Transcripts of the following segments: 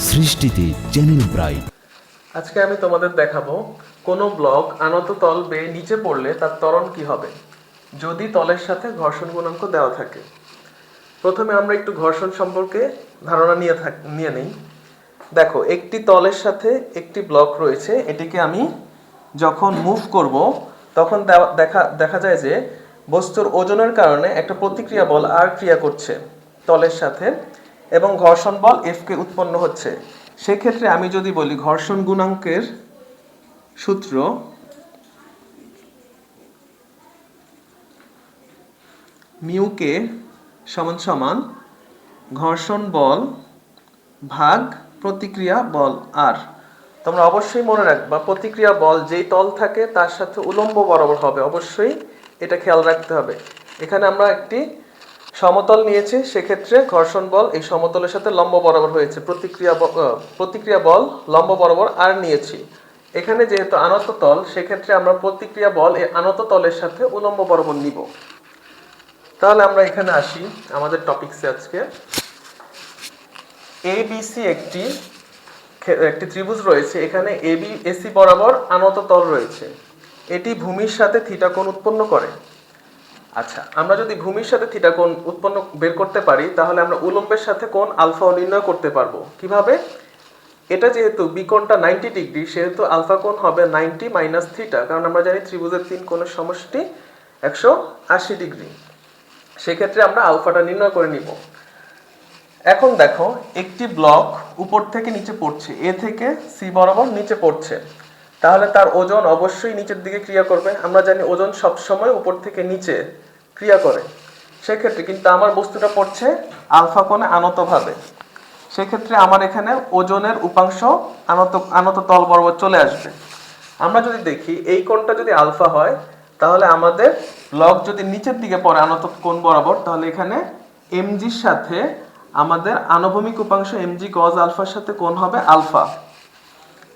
সৃষ্টিতে channel bright. আজকে আমি তোমাদের দেখাবো কোনো ব্লক আনত তল বেয়ে নিচে পড়লে তার ত্বরণ কি হবে যদি তলের সাথে ঘর্ষণ গুণাঙ্ক দেওয়া থাকে। প্রথমে আমরা একটু ঘর্ষণ সম্পর্কে ধারণা নিয়ে নেই। দেখো, একটি তলের সাথে একটি ব্লক রয়েছে, এটিকে আমি যখন মুভ করব তখন দেখা যায় যে বস্তুর ওজনের কারণে একটা প্রতিক্রিয়া বল আর ক্রিয়া করছে তলের সাথে এবং ঘর্ষণ বল এফ কে উৎপন্ন হচ্ছে। সেক্ষেত্রে আমি যদি বলি ঘর্ষণ গুণাঙ্কের সূত্র মিউ কে সমান সমান ঘর্ষণ বল ভাগ প্রতিক্রিয়া বল আর। তোমরা অবশ্যই মনে রাখবা, প্রতিক্রিয়া বল যেই তল থাকে তার সাথে উলম্ব বরাবর হবে, অবশ্যই এটা খেয়াল রাখতে হবে। এখানে আমরা একটি সমতল নিয়েছি, সেক্ষেত্রে ঘর্ষণ বল এই সমতলের সাথে লম্ব বরাবর হয়েছে, প্রতিক্রিয়া বল লম্ব বরাবর আর নিয়েছি। এখানে যেহেতু আনত তল, সেক্ষেত্রে আমরা প্রতিক্রিয়া বল এই আনত তলের সাথে উলম্ব বরাবর নিব। তাহলে আমরা এখানে আসি আমাদের টপিকসে। আজকে এবিসি একটি ত্রিভুজ রয়েছে, এখানে এবি এসি বরাবর আনত তল রয়েছে, এটি ভূমির সাথে থিটা কোণ উৎপন্ন করে। আচ্ছা, আমরা যদি ভূমির সাথে থিটা কোণ উৎপন্ন বের করতে পারি, তাহলে আমরা উলম্বের সাথে কোণ আলফা নির্ণয় করতে পারবো। কিভাবে? এটা যেহেতু বিকোণটা 90 ডিগ্রি, সেহেতু আলফা কোণ হবে 90 মাইনাস থিটা, কারণ আমরা জানি ত্রিভুজের তিন কোণের সমষ্টি 180 ডিগ্রি। সেক্ষেত্রে আমরা আলফাটা নির্ণয় করে নিব। এখন দেখো, একটি ব্লক উপর থেকে নিচে পড়ছে, এ থেকে সি বরাবর নিচে পড়ছে, তাহলে তার ওজন অবশ্যই নিচের দিকে ক্রিয়া করবে। আমরা জানি ওজন সবসময় উপর থেকে নিচে ক্রিয়া করে। সেক্ষেত্রে কিন্তু আমার বস্তুটা পড়ছে আলফা কোণে আনতভাবে, সেক্ষেত্রে আমার এখানে ওজনের উপাংশ আনত তল বরাবর চলে আসবে। আমরা যদি দেখি এই কোণটা যদি আলফা হয়, তাহলে আমাদের ব্লক যদি নিচের দিকে পড়ে আনত কোণ বরাবর, তাহলে এখানে এমজির সাথে আমাদের আনুভূমিক উপাংশ এমজি কজ আলফার সাথে কোণ হবে আলফা।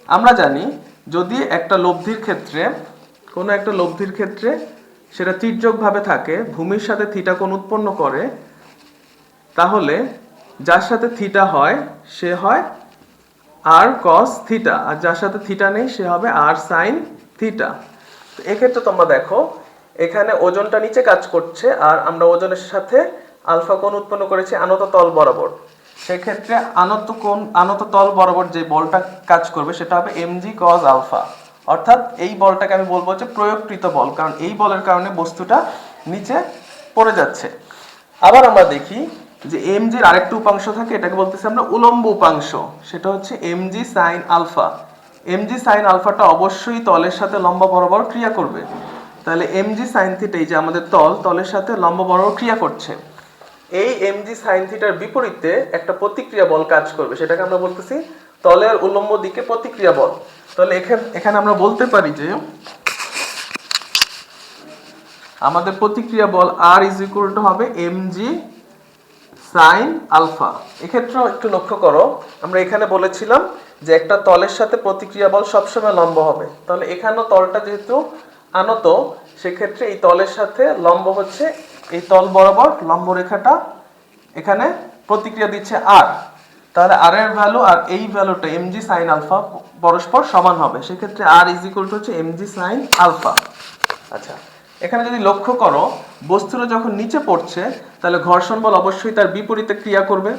আমরা জানি যদি একটা লব্ধির ক্ষেত্রে কোনো একটা লব্ধির ক্ষেত্রে সেটা তির্যকভাবে থাকে, ভূমির সাথে থিটা কোণ উৎপন্ন করে, তাহলে যার সাথে থিটা হয় সে হয় আর কস থিটা, আর যার সাথে থিটা নেই সে হবে আর সাইন থিটা। তো এক্ষেত্রে তোমরা দেখো, এখানে ওজনটা নিচে কাজ করছে আর আমরা ওজনের সাথে আলফা কোণ উৎপন্ন করেছি আনত তল বরাবর। সেক্ষেত্রে আনত তল বরাবর যে বলটা কাজ করবে সেটা হবে এমজি কজ আলফা, অর্থাৎ এই বলটাকে আমি বলবো যে প্রয়োগকৃত বল, কারণ এই বলের কারণে বস্তুটা নিচে পড়ে যাচ্ছে। আবার আমরা দেখি যে এমজির আরেকটা উপাংশ থাকে, এটাকে বলতেছি আমরা উলম্ব উপাংশ, সেটা হচ্ছে m g sine alpha. M g sine আলফাটা অবশ্যই তলের সাথে লম্ব বরাবর ক্রিয়া করবে, তাহলে এমজি সাইন থিটা, এই যে আমাদের তলের সাথে লম্ব বরাবর ক্রিয়া করছে, এই এমজি সাইন থিটার বিপরীতে একটা প্রতিক্রিয়া বল কাজ করবে, সেটাকে আমরা বলতেছি তলের উলম্ব দিকে প্রতিক্রিয়া বল। তাহলে এখানে আমরা বলতে পারি যে আমাদের প্রতিক্রিয়া বল আর ইজ ইকুয়াল টু হবে এমজি সাইন আলফা। এক্ষেত্রেও একটু লক্ষ্য করো, আমরা এখানে বলেছিলাম যে একটা তলের সাথে প্রতিক্রিয়া বল সবসময় লম্ব হবে, তাহলে এখানেও তলটা যেহেতু আনত, সেক্ষেত্রে এই তলের সাথে লম্ব হচ্ছে এই তল বরাবর লম্ব রেখাটা, এখানে প্রতিক্রিয়া দিচ্ছে আর, তাহলে আর এর ভ্যালু আর এই ভ্যালুটা এমজি সাইন আলফা পরস্পর সমান হবে, সেক্ষেত্রে আর ইজ ইকুয়াল টু হচ্ছে এমজি সাইন আলফা। আচ্ছা, এখানে যদি লক্ষ্য করো, বস্তুটা যখন নিচে পড়ছে তাহলে ঘর্ষণ বল অবশ্যই তার বিপরীতে ক্রিয়া করবে,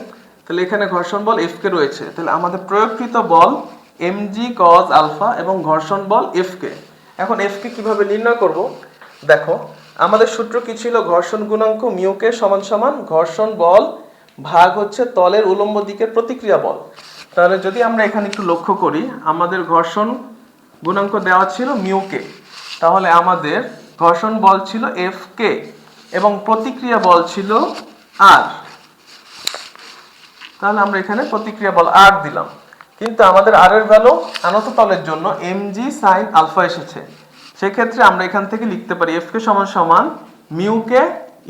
তাহলে এখানে ঘর্ষণ বল এফ কে রয়েছে, তাহলে আমাদের প্রয়োগকৃত বল এমজি কজ আলফা এবং ঘর্ষণ বল এফ কে। এখন এফ কে কিভাবে নির্ণয় করব? দেখো, আমাদের সূত্র কি ছিল? ঘর্ষণ গুণাঙ্ক মিউ কে সমান সমান ঘর্ষণ বল ভাগ হচ্ছে তলের উলম্ব দিকের প্রতিক্রিয়া বল। তাহলে যদি আমরা এখানে একটু লক্ষ্য করি, আমাদের ঘর্ষণ গুণাঙ্ক দেওয়া ছিল মিউ কে, তাহলে আমাদের ঘর্ষণ বল ছিল এফ কে এবং প্রতিক্রিয়া বল ছিল আর, তাহলে আমরা এখানে প্রতিক্রিয়া বল আর দিলাম, কিন্তু আমাদের আর এর ভ্যালু আনত তলের জন্য এমজি সাইন আলফা এসেছে, সেক্ষেত্রে আমরা এখান থেকে লিখতে পারি এফ কে সমান সমান মিউ কে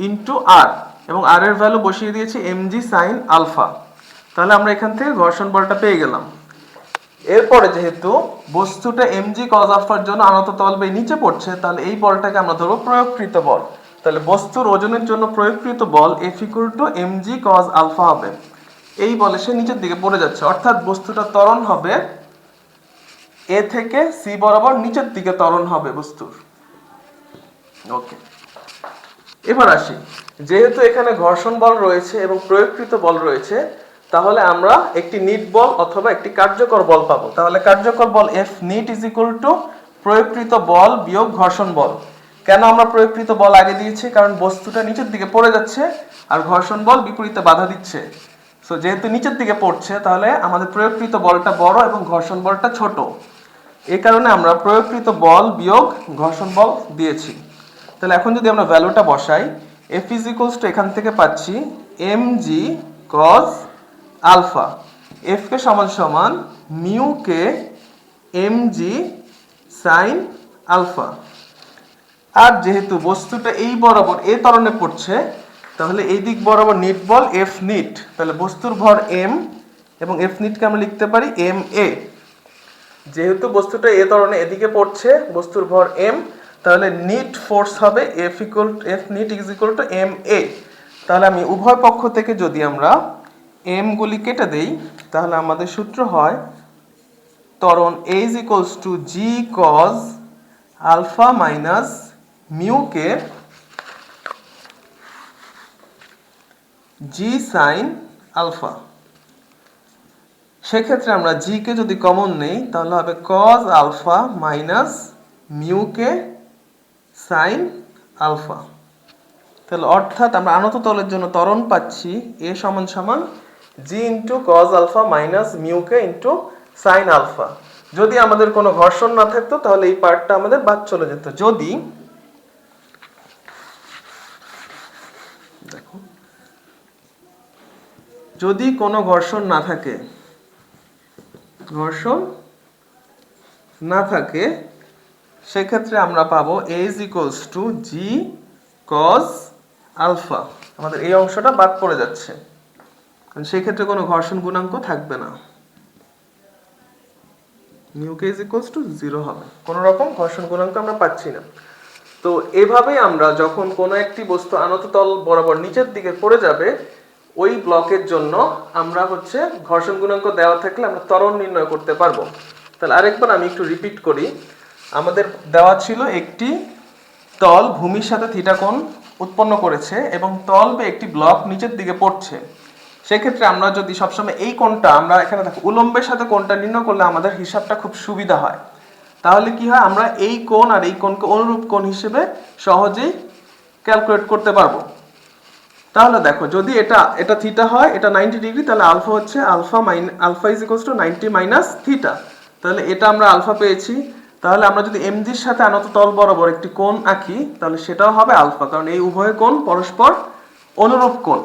ইন্টু আর, এবং আর এর ভ্যালু বসিয়ে দিয়েছি এমজি সাইন আলফা, তাহলে আমরা এখান থেকে ঘর্ষণ বলটা পেয়ে গেলাম। এরপরে যেহেতু বস্তুটা এমজি কজ আলফার জন্য আনত তল বেয়ে নিচে পড়ছে, তাহলে এই বলটাকে আমরা ধরবো প্রয়োগকৃত বল, তাহলে বস্তুর ওজনের জন্য প্রয়োগকৃত বল F equal to m g cos alpha হবে। এই বলে সে নিচের দিকে পড়ে যাচ্ছে, অর্থাৎ বস্তুটা ত্বরণ হবে এ থেকে সি বরাবর নিচের দিকে ত্বরণ হবে বস্তুর। ওকে, এবার আসি, যেহেতু এখানে ঘর্ষণ বল রয়েছে এবং প্রয়োগকৃত বল রয়েছে, তাহলে আমরা একটি নিট বল অথবা একটি কার্যকর বল পাবো। তাহলে কার্যকর বল F net is equal to প্রয়োগকৃত বল বিয়োগ ঘর্ষণ বল। কেন আমরা প্রয়োগকৃত বল আগে দিয়েছি? কারণ বস্তুটা নিচের দিকে পড়ে যাচ্ছে আর ঘর্ষণ বল বিপরীতে বাধা দিচ্ছে। সো যেহেতু নিচের দিকে পড়ছে, তাহলে আমাদের প্রয়োগকৃত বলটা বড় এবং ঘর্ষণ বলটা ছোট। এই কারণে আমরা প্রয়োগকৃত বল বিয়োগ ঘর্ষণ বল দিয়েছি। তাহলে এখন যদি আমরা ভ্যালুটা বসাই, এফ ইজ ইকুয়ালস টু এখান থেকে পাচ্ছি m g cos alpha, F কে সমান সমান mu k m g sine alpha. আর যেহেতু বস্তুটা এই বরাবর এ ত্বরণে পড়ছে, তাহলে এই দিক বরাবর নিট বল এফ নিট, তাহলে বস্তুর ভর এম এবং এফ নিটকে আমরা লিখতে পারি এম এ। যেহেতু বস্তুটা এ ত্বরণে এদিকে পড়ছে, বস্তুর ভর এম, তাহলে নিট ফোর্স হবে F net is equal to m a. তাহলে আমি উভয় পক্ষ থেকে যদি আমরা এম গুলি কেটে দেই, তাহলে আমাদের সূত্র হয় ত্বরণ এ is equals two G cos alpha minus mu K G sine alpha. সেক্ষেত্রে আমরা জি কে যদি কমন নেই, তাহলে হবে কজ আলফা মাইনাস মিউ কে সাইন আলফা। তাহলে অর্থাৎ আমরা আনত তলের জন্য ত্বরণ পাচ্ছি এ সমান সমান g into cos alpha minus mu k into sine alpha. যদি আমাদের কোনো ঘর্ষণ না থাকতো, তাহলে এই পার্টটা আমাদের বাদ চলে যেত। যদি কোনো ঘর্ষণ না থাকে, সেক্ষেত্রে আমরা পাবো a is equals to g cos alpha. আমাদের এই অংশটা বাদ পড়ে যাচ্ছে, কারণ সেই ক্ষেত্রে কোনো ঘর্ষণ গুণাঙ্ক থাকবে না, mu K is equals to 0 হবে, কোনো রকম ঘর্ষণ গুণাঙ্ক আমরা পাচ্ছি না। তো এভাবেই আমরা যখন কোনো একটি বস্তু আনত তল বরাবর নিচের দিকে পড়ে যাবে, ওই ব্লকের জন্য আমরা ঘর্ষণ গুণাঙ্ক দেওয়া থাকলে আমরা ত্বরণ নির্ণয় করতে পারবো। তাহলে আরেকবার আমি একটু রিপিট করি। আমাদের দেওয়া ছিল একটি তল ভূমির সাথে থিটা কোণ উৎপন্ন করেছে এবং তল বা একটি ব্লক নিচের দিকে পড়ছে। সেক্ষেত্রে আমরা যদি সবসময় এই কোণটা আমরা এখানে দেখো উলম্বের সাথে কোণটা নির্ণয় করলে আমাদের হিসাবটা খুব সুবিধা হয়। তাহলে কি হয়, আমরা এই কোণ আর এই কোণকে অনুরূপ কোণ হিসেবে সহজেই ক্যালকুলেট করতে পারবো। তাহলে দেখো, যদি এটা থিটা হয়, এটা 90 ডিগ্রি, তাহলে আলফা হচ্ছে alpha is equals to 90 minus theta. তাহলে এটা আমরা আলফা পেয়েছি। তাহলে আমরা যদি এমজির সাথে আনত তল বরাবর একটি কোণ আঁকি, তাহলে সেটাও হবে আলফা, কারণ এই উভয় কোণ পরস্পর অনুরূপ কোণ।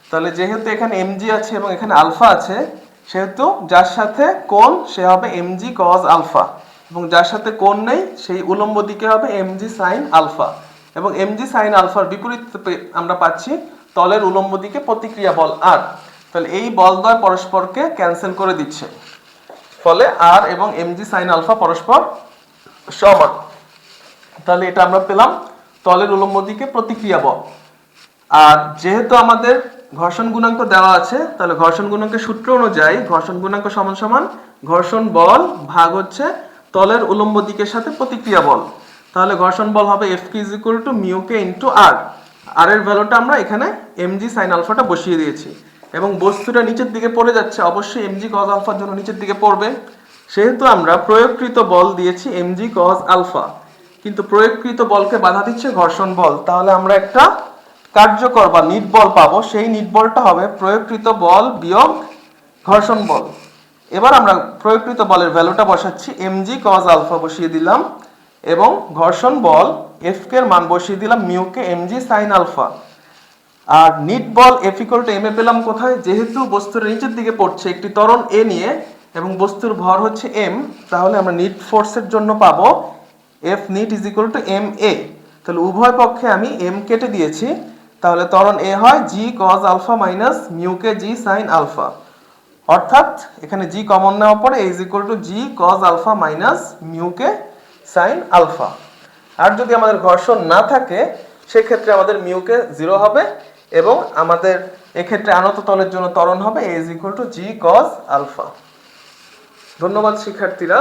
তাহলে যেহেতু এখানে এমজি আছে এবং এখানে আলফা আছে, সেহেতু যার সাথে কোণ সে হবে এমজি কজ আলফা, এবং যার সাথে কোণ নেই সেই উলম্ব দিকে হবে এমজি সাইন আলফা। এবং এমজি সাইন আলফার বিপরীত আমরা পাচ্ছি তলের উলম্ব দিকে প্রতিক্রিয়া বল আর। তাহলে এই বলদ্বয় পরস্পরকে ক্যান্সেল করে দিচ্ছে, ফলে আর এবং এমজি সাইন আলফা পরস্পর সমান। তাহলে এটা আমরা পেলাম তলের উলম্ব দিকে প্রতিক্রিয়া বল। আর যেহেতু আমাদের ঘর্ষণ গুণাঙ্ক দেওয়া আছে, তাহলে ঘর্ষণ গুণাঙ্কের সূত্র অনুযায়ী ঘর্ষণ গুণাঙ্ক সমান সমান ঘর্ষণ বল ভাগ তলের উলম্ব দিকের সাথে প্রতিক্রিয়া বল। তাহলে ঘর্ষণ বল হবে F K = mu K × R। আর এর ভ্যালুটা আমরা এখানে mg sin আলফাটা বসিয়ে দিয়েছি, এবং বস্তুটা নিচের দিকে পড়ে যাচ্ছে, অবশ্যই mg cos আলফার জন্য নিচের দিকে পড়বে। সেহেতু আমরা প্রয়োগকৃত বল দিয়েছি mg cos আলফা, কিন্তু প্রয়োগকৃত বলকে বাধা দিচ্ছে ঘর্ষণ বল। তাহলে আমরা একটা কার্যকর বা নিট বল পাবো, সেই নিট বলটা হবে প্রয়োগকৃত বল বিয়োগ ঘর্ষণ বল। এবার আমরা প্রয়োগকৃত বলের ভ্যালুটা বসাচ্ছি, mg cos আলফা বসিয়ে দিলাম এবং ঘর্ষণ বল F কে এর মান বসিয়ে দিলাম মিউ কে mg sin আলফা। আর নিট বল F = m এ পেলাম কোথায়? যেহেতু বস্তুর নিচের দিকে পড়ছে একটি ত্বরণ a নিয়ে এবং বস্তুর ভর হচ্ছে m, তাহলে আমরা নিট ফোর্সের জন্য পাবো F নিট = ma। তাহলে উভয় পক্ষে আমি m কেটে দিয়েছি, তাহলে ত্বরণ a হয় g cos alpha minus mu k g sin alpha. অর্থাৎ এখানে g কমন নেওয়ার পরে a = g cos alpha minus mu k sin alpha. আর যদি আমাদের ঘর্ষণ না থাকে, সেক্ষেত্রে আমাদের মিউ কে 0 হবে এবং আমাদের এক্ষেত্রে আনত তলের জন্য ত্বরণ হবে a = g cos আলফা। ধন্যবাদ শিক্ষার্থীরা।